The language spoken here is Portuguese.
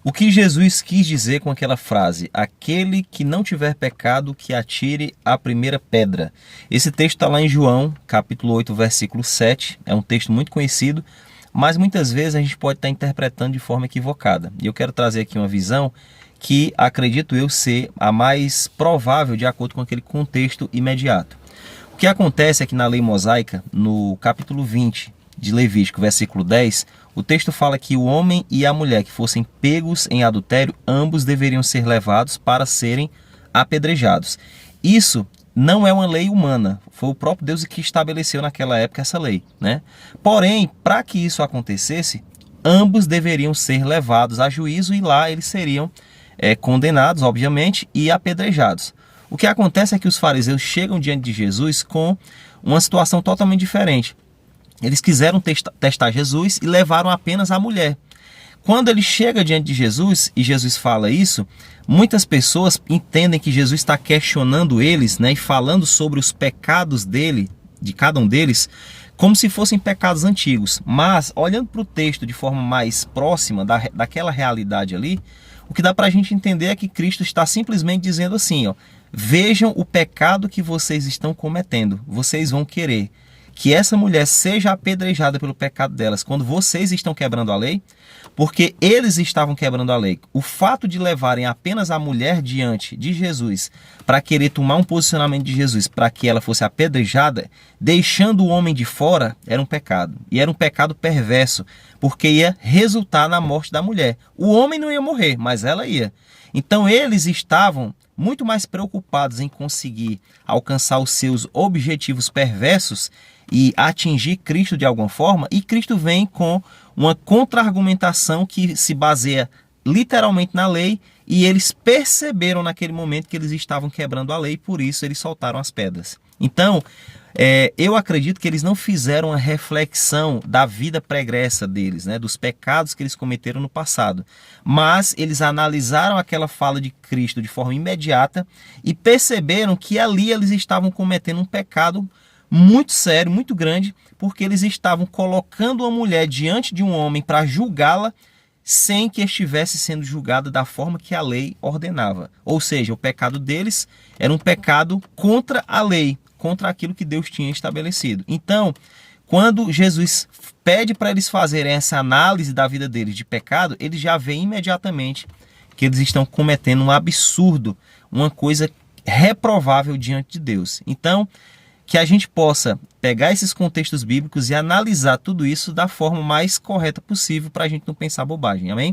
O que Jesus quis dizer com aquela frase? Aquele que não tiver pecado, que atire a primeira pedra. Esse texto está lá em João, capítulo 8, versículo 7. É um texto muito conhecido, mas muitas vezes a gente pode estar interpretando de forma equivocada. E eu quero trazer aqui uma visão que acredito eu ser a mais provável de acordo com aquele contexto imediato. O que acontece é que na lei mosaica, no capítulo 20 de Levítico, versículo 10, o texto fala que o homem e a mulher que fossem pegos em adultério, ambos deveriam ser levados para serem apedrejados. Isso não é uma lei humana, foi o próprio Deus que estabeleceu naquela época essa lei, né? Porém, para que isso acontecesse, ambos deveriam ser levados a juízo e lá eles seriam condenados, obviamente, e apedrejados. O que acontece é que os fariseus chegam diante de Jesus com uma situação totalmente diferente. Eles quiseram testar Jesus e levaram apenas a mulher. Quando ele chega diante de Jesus e Jesus fala isso, muitas pessoas entendem que Jesus está questionando eles, né, e falando sobre os pecados dele, de cada um deles, como se fossem pecados antigos. Mas, olhando para o texto de forma mais próxima daquela realidade ali, o que dá para a gente entender é que Cristo está simplesmente dizendo assim, ó, vejam o pecado que vocês estão cometendo, vocês vão querer que essa mulher seja apedrejada pelo pecado delas quando vocês estão quebrando a lei, porque eles estavam quebrando a lei. O fato de levarem apenas a mulher diante de Jesus para querer tomar um posicionamento de Jesus para que ela fosse apedrejada, deixando o homem de fora, era um pecado. E era um pecado perverso, porque ia resultar na morte da mulher. O homem não ia morrer, mas ela ia. Então eles estavam muito mais preocupados em conseguir alcançar os seus objetivos perversos e atingir Cristo de alguma forma, e Cristo vem com uma contra-argumentação que se baseia literalmente na lei, e eles perceberam naquele momento que eles estavam quebrando a lei, por isso eles soltaram as pedras. Então, eu acredito que eles não fizeram a reflexão da vida pregressa deles, né, dos pecados que eles cometeram no passado, mas eles analisaram aquela fala de Cristo de forma imediata e perceberam que ali eles estavam cometendo um pecado muito sério, muito grande, porque eles estavam colocando uma mulher diante de um homem para julgá-la sem que estivesse sendo julgada da forma que a lei ordenava. Ou seja, o pecado deles era um pecado contra a lei, contra aquilo que Deus tinha estabelecido. Então, quando Jesus pede para eles fazerem essa análise da vida deles de pecado, eles já veem imediatamente que eles estão cometendo um absurdo, uma coisa reprovável diante de Deus. Então, que a gente possa pegar esses contextos bíblicos e analisar tudo isso da forma mais correta possível para a gente não pensar bobagem, amém?